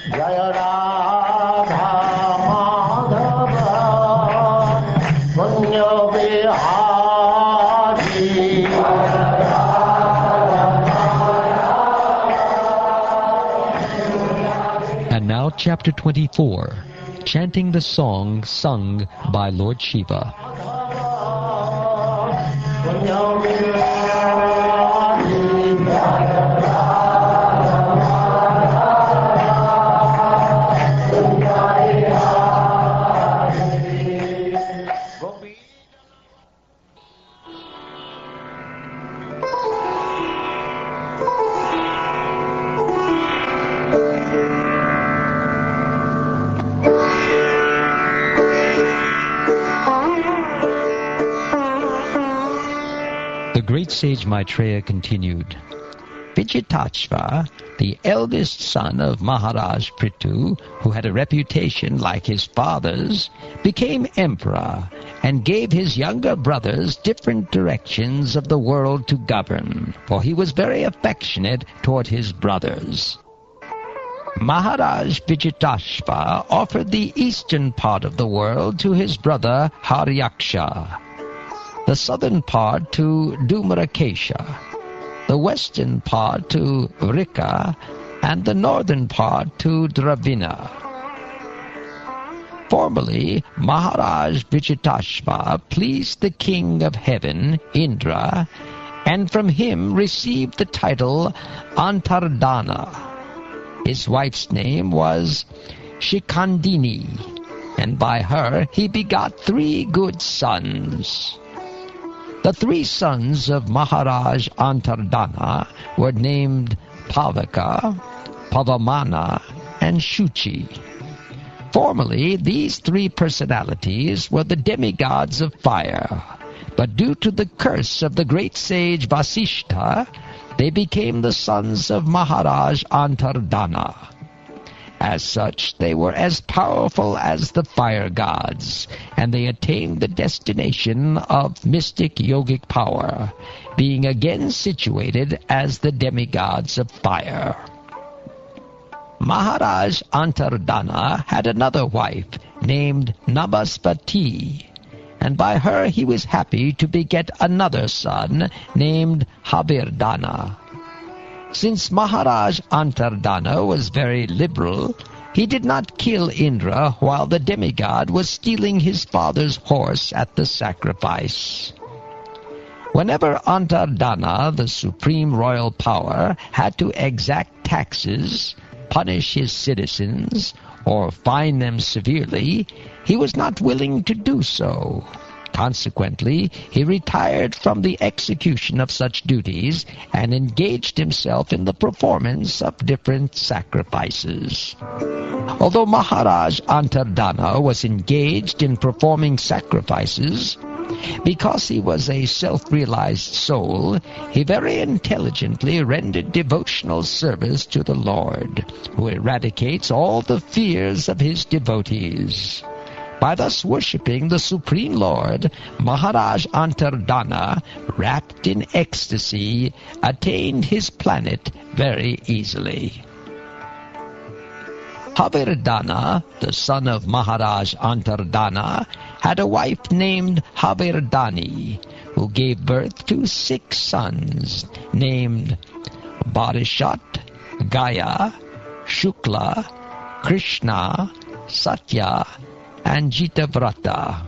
Jaya Radha Madhava Punya Vihari. And now chapter 24, chanting the song sung by Lord Shiva. The great sage Maitreya continued, Vichitasva, the eldest son of Maharaja Pratu, who had a reputation like his father's, became emperor and gave his younger brothers different directions of the world to govern, for he was very affectionate toward his brothers. Maharaj Vichitasva offered the eastern part of the world to his brother Haryaksha, the southern part to Dhumarakesha, the western part to Vrika, and the northern part to Dravina. Formerly, Maharaj Vichitasva pleased the king of heaven, Indra, and from him received the title Antardana. His wife's name was Shikandini, and by her he begot 3 good sons. The 3 sons of Maharaj Antardana were named Pavaka, Pavamana, and Shuchi. Formerly, these 3 personalities were the demigods of fire, but due to the curse of the great sage Vasishtha, they became the sons of Maharaj Antardana. As such, they were as powerful as the fire gods, and they attained the destination of mystic yogic power, being again situated as the demigods of fire. Maharaj Antardana had another wife named Namaspati, and by her he was happy to beget another son named Havirdana. Since Maharaj Antardana was very liberal, he did not kill Indra while the demigod was stealing his father's horse at the sacrifice. Whenever Antardana, the supreme royal power, had to exact taxes, punish his citizens, or fine them severely, he was not willing to do so. Consequently, he retired from the execution of such duties and engaged himself in the performance of different sacrifices. Although Maharaj Antardana was engaged in performing sacrifices, because he was a self-realized soul, he very intelligently rendered devotional service to the Lord, who eradicates all the fears of his devotees. By thus worshipping the Supreme Lord, Maharaj Antardana, wrapped in ecstasy, attained his planet very easily. Havirdana, the son of Maharaj Antardana, had a wife named Havirdani, who gave birth to 6 sons, named Barishat, Gaya, Shukla, Krishna, Satya, and Jitavrata.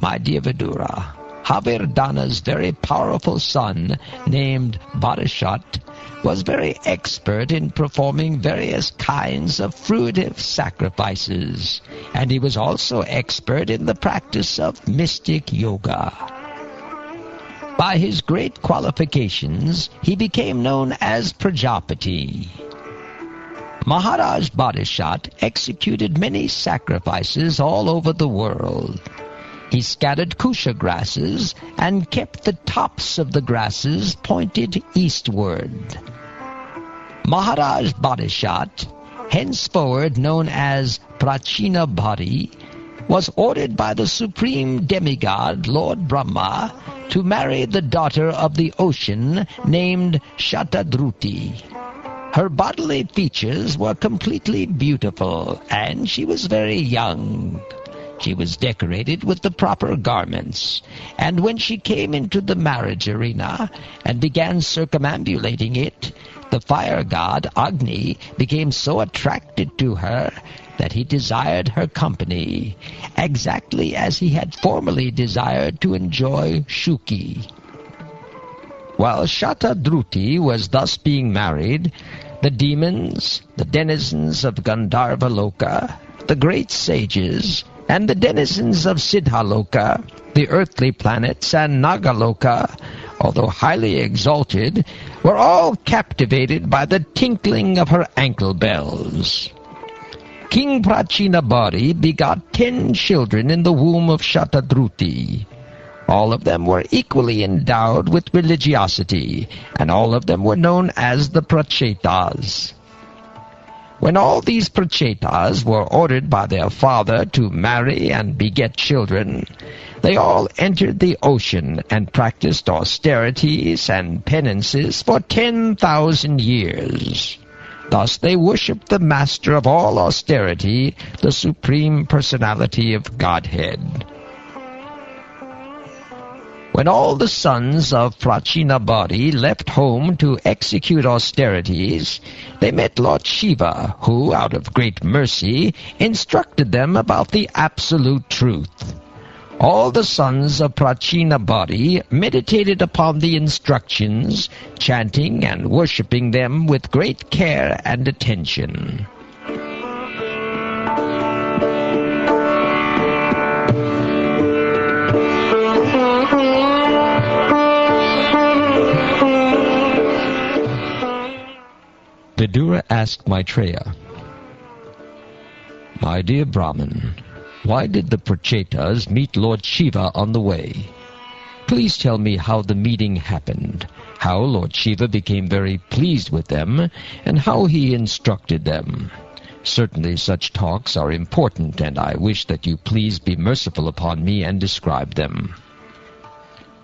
My dear Vidura, Havirdana's very powerful son, named Barishat, was very expert in performing various kinds of fruitive sacrifices, and he was also expert in the practice of mystic yoga. By his great qualifications, he became known as Prajapati. Maharaj Barishat executed many sacrifices all over the world. He scattered kusha grasses and kept the tops of the grasses pointed eastward. Maharaj Barishat, henceforward known as Prachinabahi, was ordered by the supreme demigod Lord Brahma to marry the daughter of the ocean named Shatadruti. Her bodily features were completely beautiful, and she was very young. She was decorated with the proper garments, and when she came into the marriage arena and began circumambulating it, the fire god Agni became so attracted to her that he desired her company, exactly as he had formerly desired to enjoy Shuki. While Shatadruti was thus being married, the demons, the denizens of Gandharva Loka, the great sages, and the denizens of Siddhaloka, the earthly planets, and Nagaloka, although highly exalted, were all captivated by the tinkling of her ankle bells. King Prachinabahi begot 10 children in the womb of Shatadruti. All of them were equally endowed with religiosity, and all of them were known as the Prachetas. When all these Prachetas were ordered by their father to marry and beget children, they all entered the ocean and practiced austerities and penances for 10,000 years. Thus they worshipped the master of all austerity, the Supreme Personality of Godhead. When all the sons of Prachinabahi left home to execute austerities, they met Lord Shiva, who, out of great mercy, instructed them about the absolute truth. All the sons of Prachinabahi meditated upon the instructions, chanting and worshipping them with great care and attention. Vidura asked Maitreya, "My dear Brahmin, why did the Prachetas meet Lord Shiva on the way? Please tell me how the meeting happened, how Lord Shiva became very pleased with them, and how he instructed them. Certainly such talks are important, and I wish that you please be merciful upon me and describe them."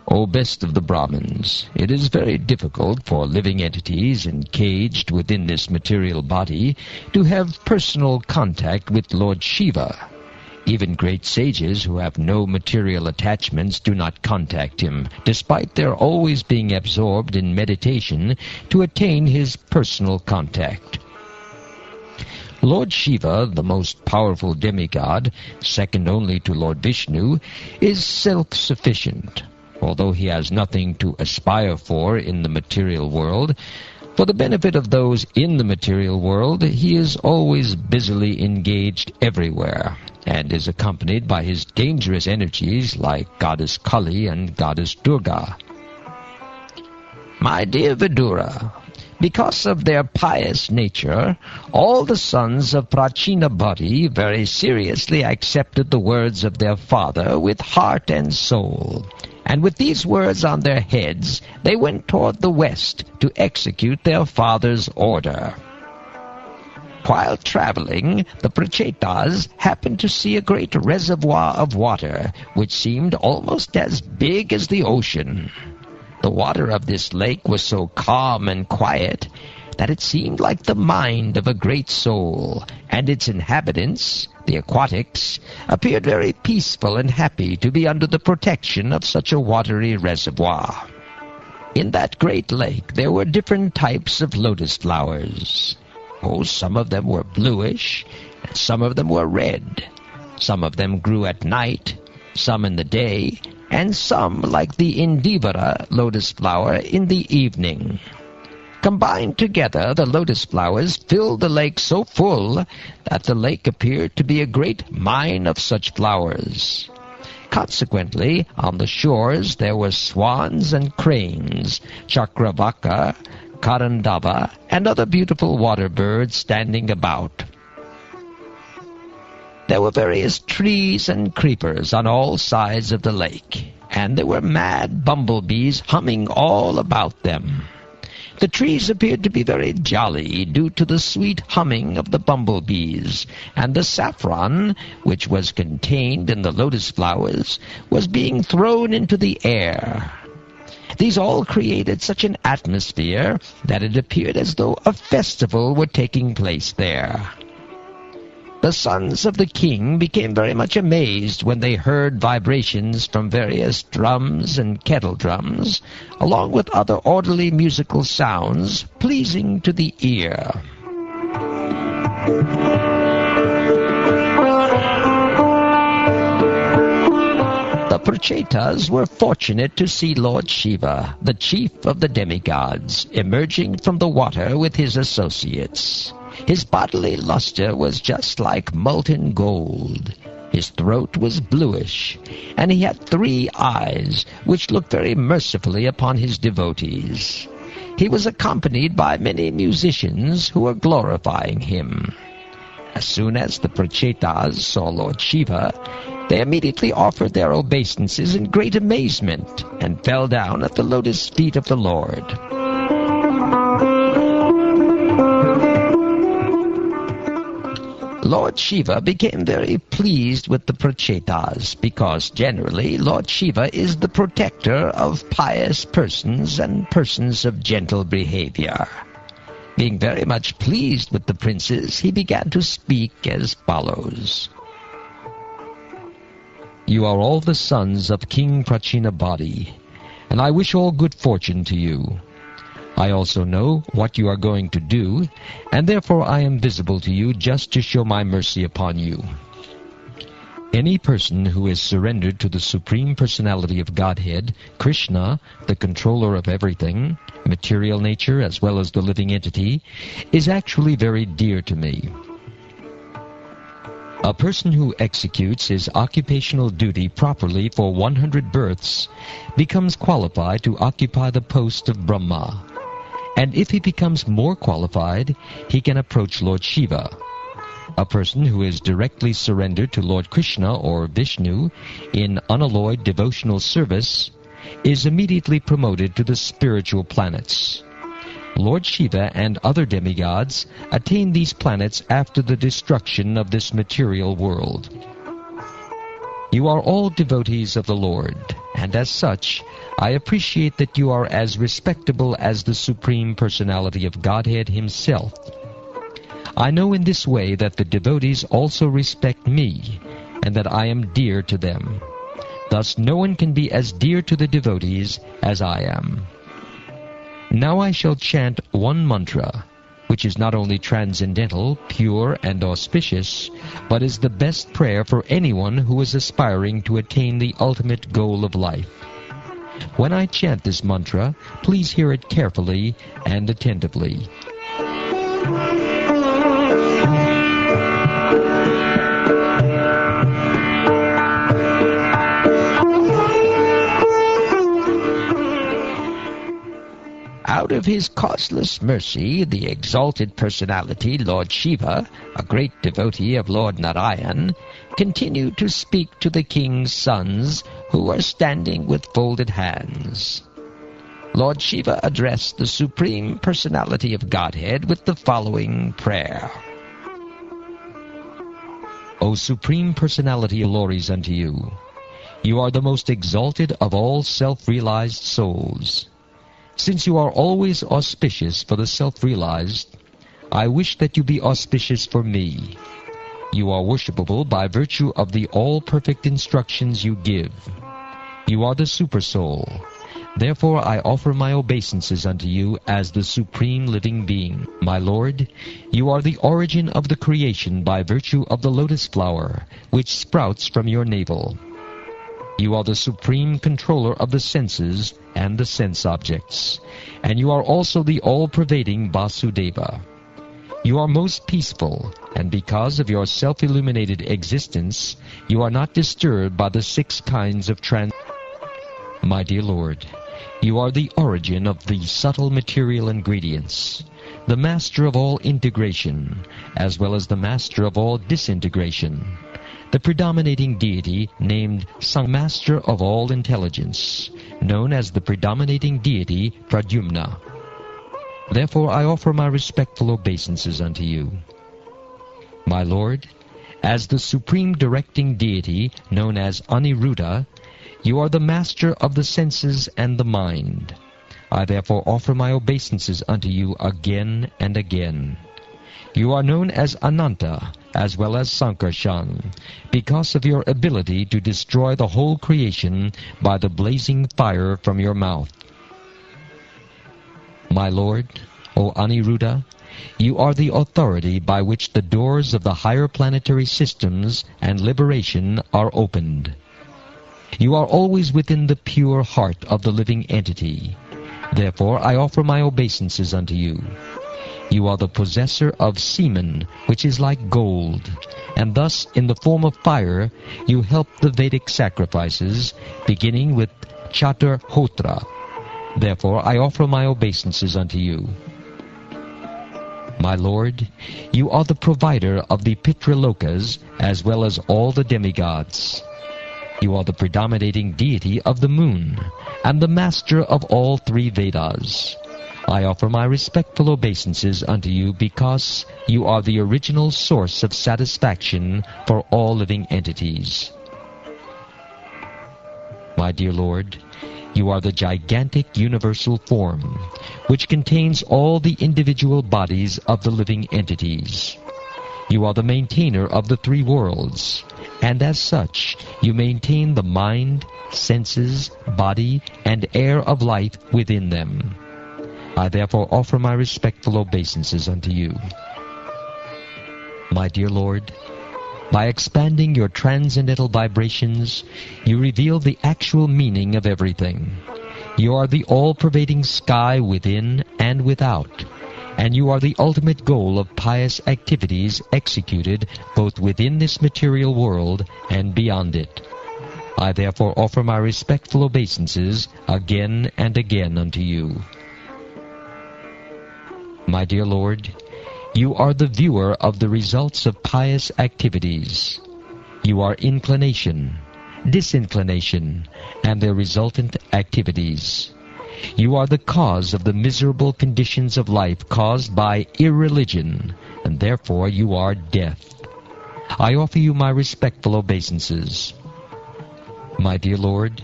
O best of the Brahmins, it is very difficult for living entities encaged within this material body to have personal contact with Lord Shiva. Even great sages who have no material attachments do not contact him, despite their always being absorbed in meditation to attain his personal contact. Lord Shiva, the most powerful demigod, second only to Lord Visnu, is self-sufficient. Although he has nothing to aspire for in the material world, for the benefit of those in the material world, he is always busily engaged everywhere, and is accompanied by his dangerous energies like Goddess Kali and Goddess Durga. My dear Vidura, because of their pious nature, all the sons of Prachinabahi very seriously accepted the words of their father with heart and soul. And with these words on their heads, they went toward the west to execute their father's order. While traveling, the Prachetas happened to see a great reservoir of water, which seemed almost as big as the ocean. The water of this lake was so calm and quiet that it seemed like the mind of a great soul, and its inhabitants, the aquatics, appeared very peaceful and happy to be under the protection of such a watery reservoir. In that great lake there were different types of lotus flowers. Oh, some of them were bluish, and some of them were red. Some of them grew at night, some in the day, and some, like the Indivara lotus flower, in the evening. Combined together, the lotus flowers filled the lake so full that the lake appeared to be a great mine of such flowers. Consequently, on the shores there were swans and cranes, chakravaka, karandava, and other beautiful water birds standing about. There were various trees and creepers on all sides of the lake, and there were mad bumblebees humming all about them. The trees appeared to be very jolly due to the sweet humming of the bumblebees, and the saffron, which was contained in the lotus flowers, was being thrown into the air. These all created such an atmosphere that it appeared as though a festival were taking place there. The sons of the king became very much amazed when they heard vibrations from various drums and kettle drums, along with other orderly musical sounds pleasing to the ear. The Prachetas were fortunate to see Lord Shiva, the chief of the demigods, emerging from the water with his associates. His bodily luster was just like molten gold. His throat was bluish, and he had 3 eyes, which looked very mercifully upon his devotees. He was accompanied by many musicians who were glorifying him. As soon as the Prachetas saw Lord Shiva, they immediately offered their obeisances in great amazement and fell down at the lotus feet of the Lord. Lord Shiva became very pleased with the Prachetas because generally Lord Shiva is the protector of pious persons and persons of gentle behavior. Being very much pleased with the princes, he began to speak as follows. You are all the sons of King Prachinabahi, and I wish all good fortune to you. I also know what you are going to do, and therefore I am visible to you just to show my mercy upon you. Any person who is surrendered to the Supreme Personality of Godhead, Krishna, the controller of everything, material nature as well as the living entity, is actually very dear to me. A person who executes his occupational duty properly for 100 births becomes qualified to occupy the post of Brahma. And if he becomes more qualified, he can approach Lord Shiva. A person who is directly surrendered to Lord Krishna or Vishnu in unalloyed devotional service is immediately promoted to the spiritual planets. Lord Shiva and other demigods attain these planets after the destruction of this material world. You are all devotees of the Lord, and as such, I appreciate that you are as respectable as the Supreme Personality of Godhead himself. I know in this way that the devotees also respect me, and that I am dear to them. Thus no one can be as dear to the devotees as I am. Now I shall chant one mantra, which is not only transcendental, pure, and auspicious, but is the best prayer for anyone who is aspiring to attain the ultimate goal of life. When I chant this mantra, please hear it carefully and attentively. Out of his causeless mercy, the exalted personality, Lord Shiva, a great devotee of Lord Narayan, continued to speak to the king's sons, who were standing with folded hands. Lord Shiva addressed the Supreme Personality of Godhead with the following prayer. O Supreme Personality, glories unto you. You are the most exalted of all self-realized souls. Since you are always auspicious for the self-realized, I wish that you be auspicious for me. You are worshipable by virtue of the all-perfect instructions you give. You are the Super-Soul. Therefore I offer my obeisances unto you as the Supreme Living Being. My Lord, you are the origin of the creation by virtue of the lotus flower, which sprouts from your navel. You are the supreme controller of the senses and the sense objects, and you are also the all-pervading Vasudeva. You are most peaceful, and because of your self-illuminated existence, you are not disturbed by the 6 kinds of My dear Lord, you are the origin of the subtle material ingredients, the master of all integration, as well as the master of all disintegration, the predominating deity named Master of all intelligence, known as the predominating deity Pradyumna. Therefore I offer my respectful obeisances unto you. My Lord, as the supreme directing deity known as Aniruddha, You are the master of the senses and the mind. I therefore offer my obeisances unto you again and again. You are known as Ananta, as well as Sankarshan, because of your ability to destroy the whole creation by the blazing fire from your mouth. My Lord, O Aniruddha, you are the authority by which the doors of the higher planetary systems and liberation are opened. You are always within the pure heart of the living entity. Therefore I offer my obeisances unto you. You are the possessor of semen, which is like gold, and thus in the form of fire you help the Vedic sacrifices, beginning with Chaturhotra. Therefore I offer my obeisances unto you. My Lord, you are the provider of the Pitralokas as well as all the demigods. You are the predominating deity of the moon, and the master of all three Vedas. I offer my respectful obeisances unto you because you are the original source of satisfaction for all living entities. My dear Lord, you are the gigantic universal form, which contains all the individual bodies of the living entities. You are the maintainer of the three worlds, and as such, you maintain the mind, senses, body, and air of life within them. I therefore offer my respectful obeisances unto you. My dear Lord, by expanding your transcendental vibrations, you reveal the actual meaning of everything. You are the all-pervading sky within and without, and you are the ultimate goal of pious activities executed both within this material world and beyond it. I therefore offer my respectful obeisances again and again unto you. My dear Lord, you are the viewer of the results of pious activities. You are inclination, disinclination, and their resultant activities. You are the cause of the miserable conditions of life caused by irreligion, and therefore you are death. I offer you my respectful obeisances. My dear Lord,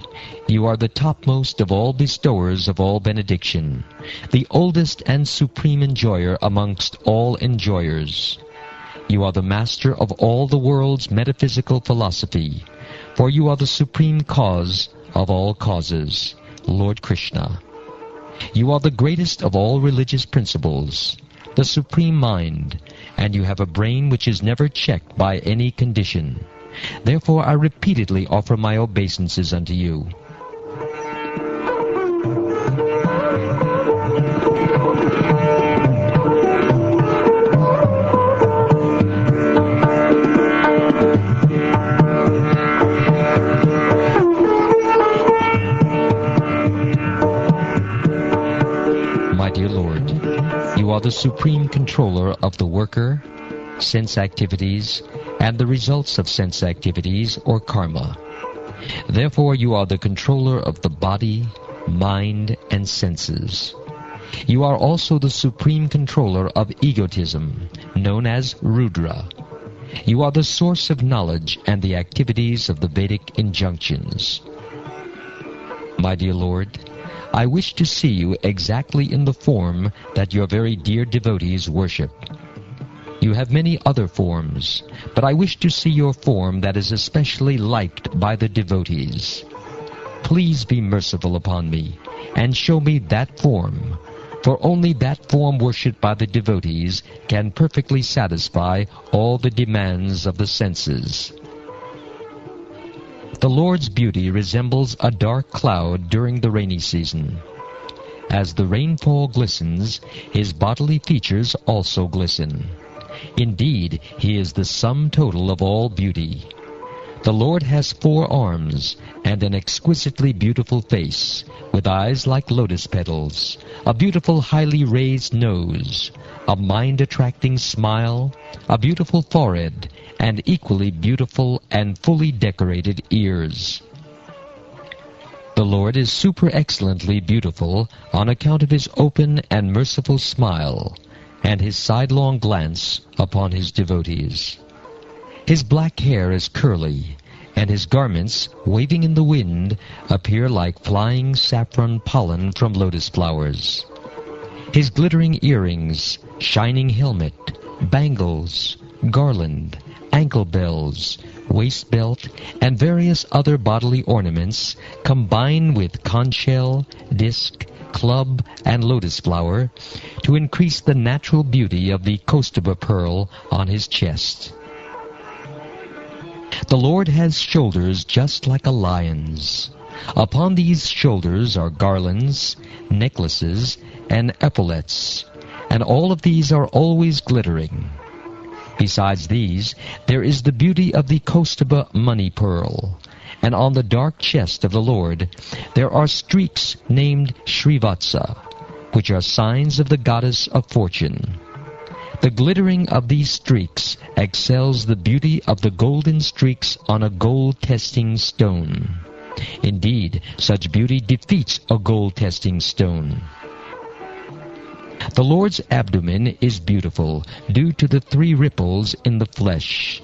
you are the topmost of all bestowers of all benediction, the oldest and supreme enjoyer amongst all enjoyers. You are the master of all the world's metaphysical philosophy, for you are the supreme cause of all causes, Lord Krishna. You are the greatest of all religious principles, the supreme mind, and you have a brain which is never checked by any condition. Therefore I repeatedly offer my obeisances unto you. My dear Lord, you are the supreme controller of the worker, sense activities, and the results of sense activities or karma. Therefore you are the controller of the body, mind, and senses. You are also the supreme controller of egotism, known as Rudra. You are the source of knowledge and the activities of the Vedic injunctions. My dear Lord, I wish to see you exactly in the form that your very dear devotees worship. You have many other forms, but I wish to see your form that is especially liked by the devotees. Please be merciful upon me, and show me that form, for only that form worshipped by the devotees can perfectly satisfy all the demands of the senses. The Lord's beauty resembles a dark cloud during the rainy season. As the rainfall glistens, his bodily features also glisten. Indeed, he is the sum total of all beauty. The Lord has 4 arms and an exquisitely beautiful face, with eyes like lotus petals, a beautiful highly raised nose, a mind-attracting smile, a beautiful forehead, and equally beautiful and fully decorated ears. The Lord is super excellently beautiful on account of his open and merciful smile, and his sidelong glance upon his devotees. His black hair is curly, and his garments, waving in the wind, appear like flying saffron pollen from lotus flowers. His glittering earrings, shining helmet, bangles, garland, ankle bells, waist belt, and various other bodily ornaments combine with conch shell, disc, club, and lotus flower to increase the natural beauty of the Kaustubha pearl on his chest. The Lord has shoulders just like a lion's. Upon these shoulders are garlands, necklaces, and epaulets, and all of these are always glittering. Besides these, there is the beauty of the Kaustubha money pearl, and on the dark chest of the Lord there are streaks named Srivatsa, which are signs of the goddess of fortune. The glittering of these streaks excels the beauty of the golden streaks on a gold-testing stone. Indeed, such beauty defeats a gold-testing stone. The Lord's abdomen is beautiful due to the 3 ripples in the flesh.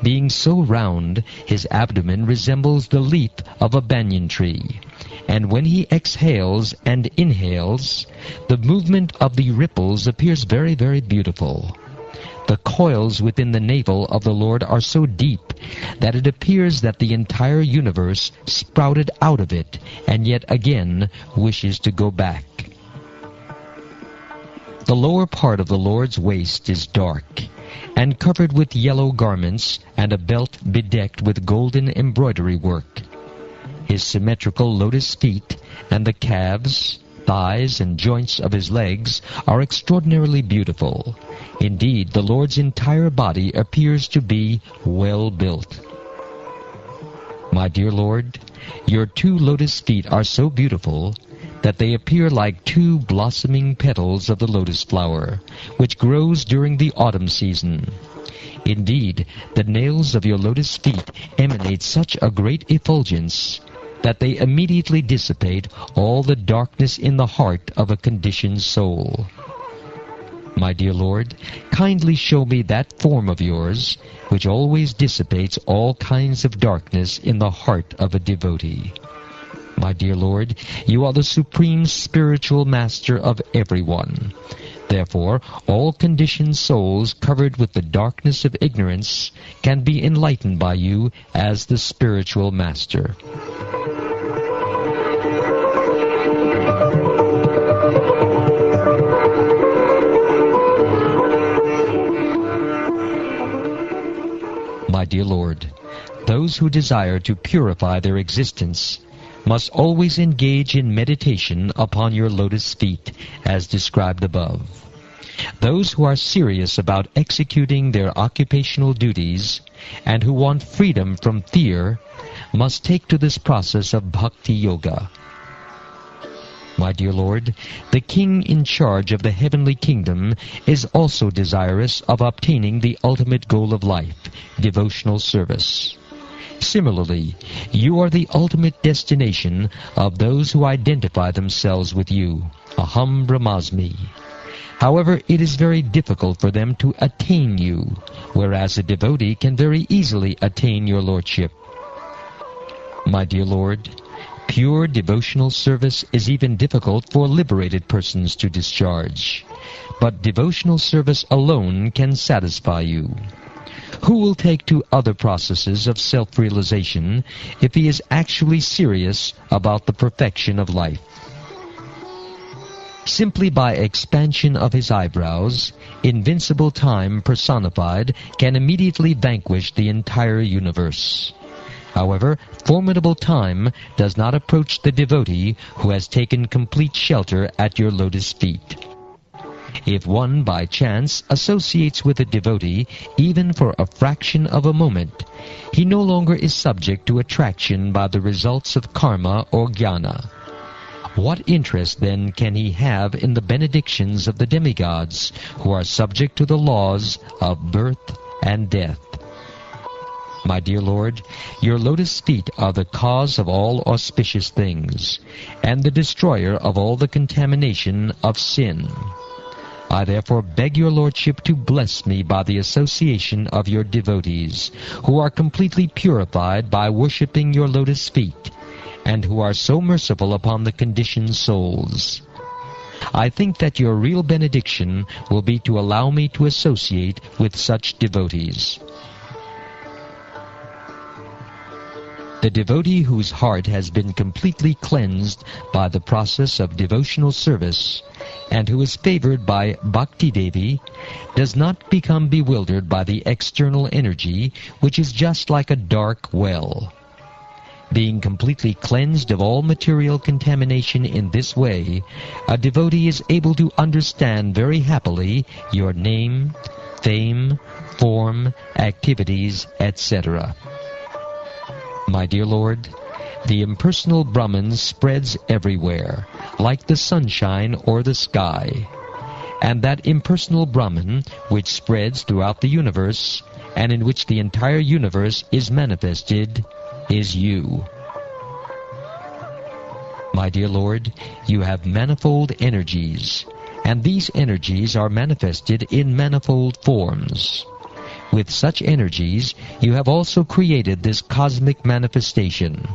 Being so round, his abdomen resembles the leaf of a banyan tree, and when he exhales and inhales, the movement of the ripples appears very, very beautiful. The coils within the navel of the Lord are so deep that it appears that the entire universe sprouted out of it and yet again wishes to go back. The lower part of the Lord's waist is dark and covered with yellow garments and a belt bedecked with golden embroidery work. His symmetrical lotus feet and the calves, thighs, and joints of his legs are extraordinarily beautiful. Indeed, the Lord's entire body appears to be well built. My dear Lord, your 2 lotus feet are so beautiful that they appear like 2 blossoming petals of the lotus flower, which grows during the autumn season. Indeed, the nails of your lotus feet emanate such a great effulgence that they immediately dissipate all the darkness in the heart of a conditioned soul. My dear Lord, kindly show me that form of yours which always dissipates all kinds of darkness in the heart of a devotee. My dear Lord, you are the supreme spiritual master of everyone. Therefore, all conditioned souls covered with the darkness of ignorance can be enlightened by you as the spiritual master. My dear Lord, those who desire to purify their existence must always engage in meditation upon your lotus feet, as described above. Those who are serious about executing their occupational duties and who want freedom from fear must take to this process of bhakti yoga. My dear Lord, the king in charge of the heavenly kingdom is also desirous of obtaining the ultimate goal of life, devotional service. Similarly, you are the ultimate destination of those who identify themselves with you, Aham Brahmasmi. However, it is very difficult for them to attain you, whereas a devotee can very easily attain your lordship. My dear Lord, pure devotional service is even difficult for liberated persons to discharge, but devotional service alone can satisfy you. Who will take to other processes of self-realization if he is actually serious about the perfection of life? Simply by expansion of his eyebrows, invincible time personified can immediately vanquish the entire universe. However, formidable time does not approach the devotee who has taken complete shelter at your lotus feet. If one by chance associates with a devotee even for a fraction of a moment, he no longer is subject to attraction by the results of karma or jnana. What interest then can he have in the benedictions of the demigods who are subject to the laws of birth and death? My dear Lord, your lotus feet are the cause of all auspicious things, and the destroyer of all the contamination of sin. I therefore beg your lordship to bless me by the association of your devotees, who are completely purified by worshipping your lotus feet, and who are so merciful upon the conditioned souls. I think that your real benediction will be to allow me to associate with such devotees. The devotee whose heart has been completely cleansed by the process of devotional service, and who is favored by Bhakti Devi, does not become bewildered by the external energy, which is just like a dark well. Being completely cleansed of all material contamination in this way, a devotee is able to understand very happily your name, fame, form, activities, etc. My dear Lord, the impersonal Brahman spreads everywhere, like the sunshine or the sky. And that impersonal Brahman, which spreads throughout the universe, and in which the entire universe is manifested, is you. My dear Lord, you have manifold energies, and these energies are manifested in manifold forms. With such energies, you have also created this cosmic manifestation,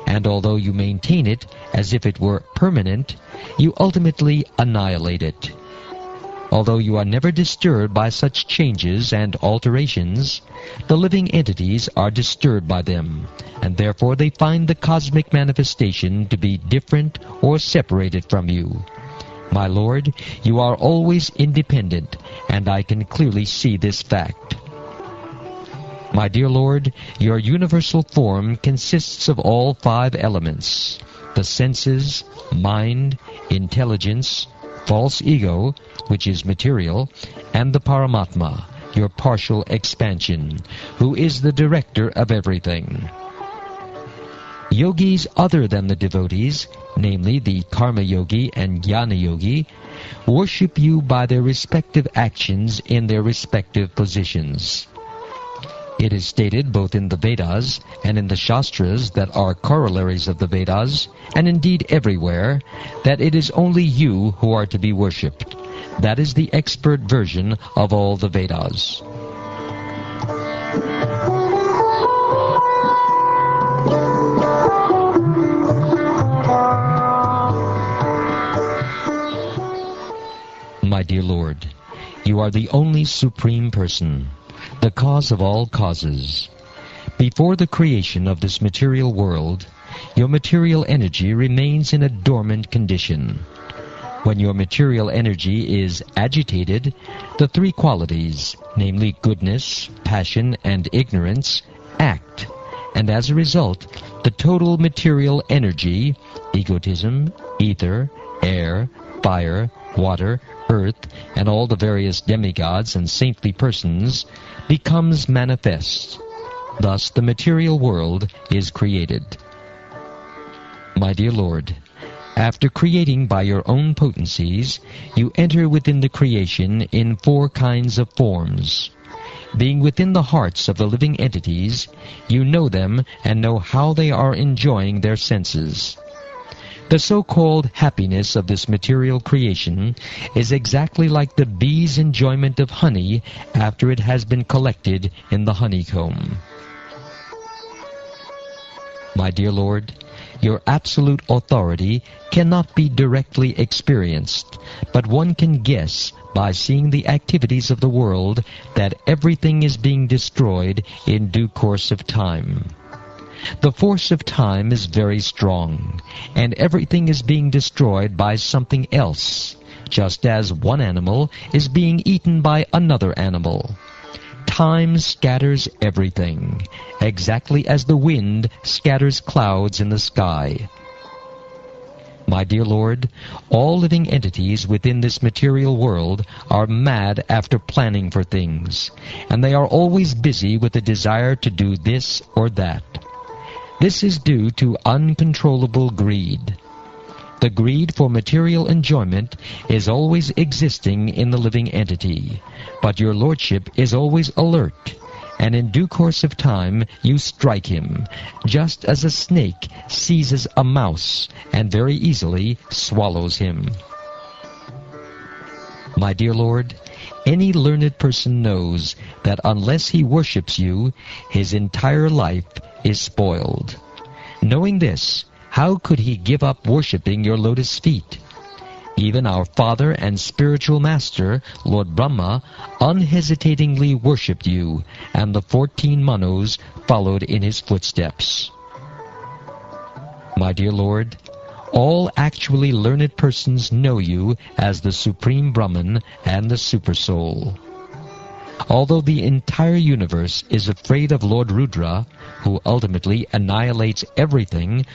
and although you maintain it as if it were permanent, you ultimately annihilate it. Although you are never disturbed by such changes and alterations, the living entities are disturbed by them, and therefore they find the cosmic manifestation to be different or separated from you. My Lord, you are always independent, and I can clearly see this fact. My dear Lord, your universal form consists of all 5 elements: the senses, mind, intelligence, false ego, which is material, and the Paramatma, your partial expansion, who is the director of everything. Yogis other than the devotees, namely the Karma Yogi and Jnana Yogi, worship you by their respective actions in their respective positions. It is stated both in the Vedas and in the Shastras that are corollaries of the Vedas, and indeed everywhere, that it is only you who are to be worshipped. That is the expert version of all the Vedas. My dear Lord, you are the only Supreme Person, the cause of all causes. Before the creation of this material world, your material energy remains in a dormant condition. When your material energy is agitated, the 3 qualities, namely goodness, passion, and ignorance, act, and as a result, the total material energy, egotism, ether, air, fire, water, earth, and all the various demigods and saintly persons, becomes manifest. Thus the material world is created. My dear Lord, after creating by your own potencies, you enter within the creation in 4 kinds of forms. Being within the hearts of the living entities, you know them and know how they are enjoying their senses. The so-called happiness of this material creation is exactly like the bee's enjoyment of honey after it has been collected in the honeycomb. My dear Lord, your absolute authority cannot be directly experienced, but one can guess by seeing the activities of the world that everything is being destroyed in due course of time. The force of time is very strong, and everything is being destroyed by something else, just as one animal is being eaten by another animal. Time scatters everything, exactly as the wind scatters clouds in the sky. My dear Lord, all living entities within this material world are mad after planning for things, and they are always busy with the desire to do this or that. This is due to uncontrollable greed. The greed for material enjoyment is always existing in the living entity, but your lordship is always alert, and in due course of time you strike him, just as a snake seizes a mouse and very easily swallows him. My dear Lord, any learned person knows that unless he worships you, his entire life is spoiled. Knowing this, how could he give up worshipping your lotus feet? Even our father and spiritual master, Lord Brahma, unhesitatingly worshipped you, and the 14 Manus followed in his footsteps. My dear Lord, all actually learned persons know you as the Supreme Brahman and the Supersoul. Although the entire universe is afraid of Lord Rudra, who ultimately annihilates everything,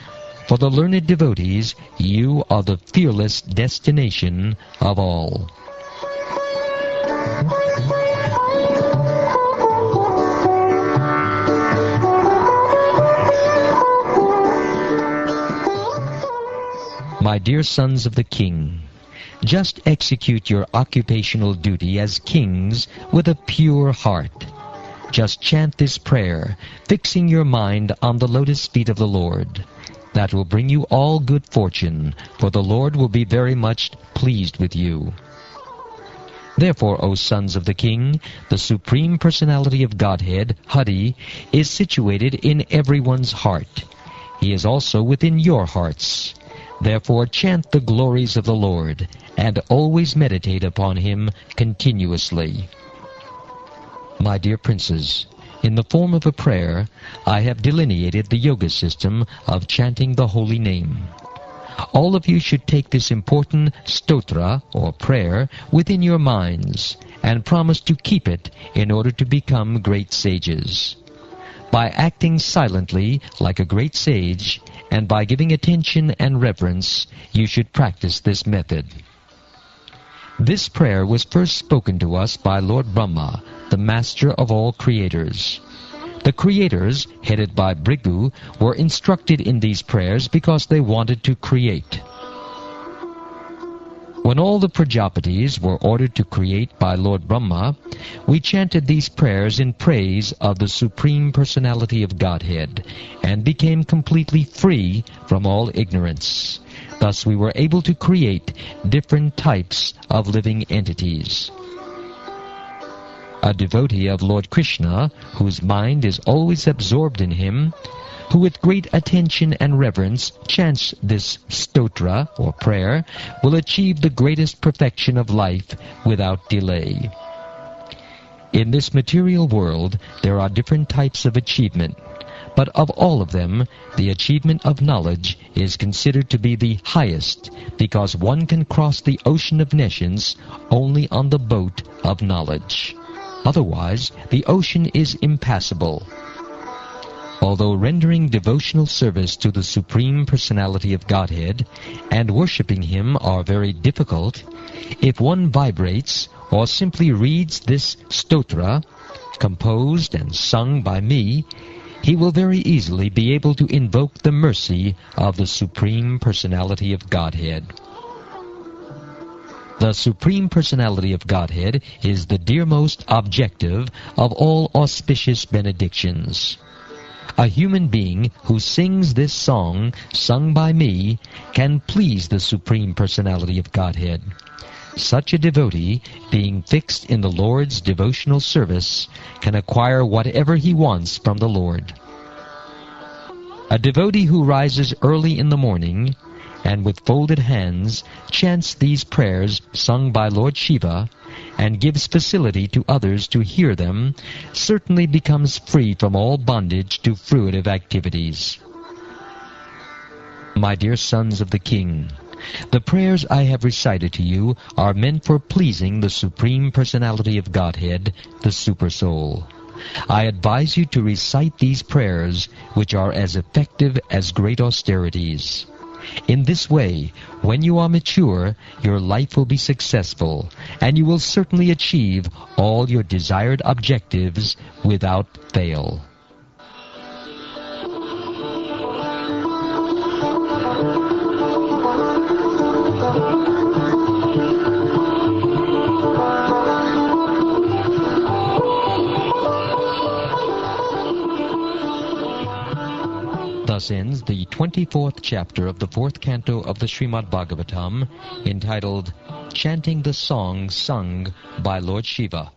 for the learned devotees, you are the fearless destination of all. My dear sons of the king, just execute your occupational duty as kings with a pure heart. Just chant this prayer, fixing your mind on the lotus feet of the Lord. That will bring you all good fortune, for the Lord will be very much pleased with you. Therefore, O sons of the king, the Supreme Personality of Godhead, Hari, is situated in everyone's heart. He is also within your hearts. Therefore chant the glories of the Lord, and always meditate upon him continuously. My dear princes, in the form of a prayer, I have delineated the yoga system of chanting the holy name. All of you should take this important stotra, or prayer, within your minds, and promise to keep it in order to become great sages. By acting silently like a great sage, and by giving attention and reverence, you should practice this method. This prayer was first spoken to us by Lord Brahma, the master of all creators. The creators, headed by Bhrigu, were instructed in these prayers because they wanted to create. When all the Prajapatis were ordered to create by Lord Brahma, we chanted these prayers in praise of the Supreme Personality of Godhead, and became completely free from all ignorance. Thus we were able to create different types of living entities. A devotee of Lord Krishna, whose mind is always absorbed in him, who with great attention and reverence chants this stotra, or prayer, will achieve the greatest perfection of life without delay. In this material world, there are different types of achievement, but of all of them, the achievement of knowledge is considered to be the highest, because one can cross the ocean of nescience only on the boat of knowledge. Otherwise, the ocean is impassable. Although rendering devotional service to the Supreme Personality of Godhead and worshipping him are very difficult, if one vibrates or simply reads this stotra, composed and sung by me, he will very easily be able to invoke the mercy of the Supreme Personality of Godhead. The Supreme Personality of Godhead is the dearmost objective of all auspicious benedictions. A human being who sings this song, sung by me, can please the Supreme Personality of Godhead. Such a devotee, being fixed in the Lord's devotional service, can acquire whatever he wants from the Lord. A devotee who rises early in the morning, and with folded hands chants these prayers sung by Lord Shiva, and gives facility to others to hear them, certainly becomes free from all bondage to fruitive activities. My dear sons of the king, the prayers I have recited to you are meant for pleasing the Supreme Personality of Godhead, the Supersoul. I advise you to recite these prayers, which are as effective as great austerities. In this way, when you are mature, your life will be successful, and you will certainly achieve all your desired objectives without fail. Thus ends the 24th chapter of the 4th canto of the Srimad Bhagavatam, entitled chanting the song sung by Lord Shiva.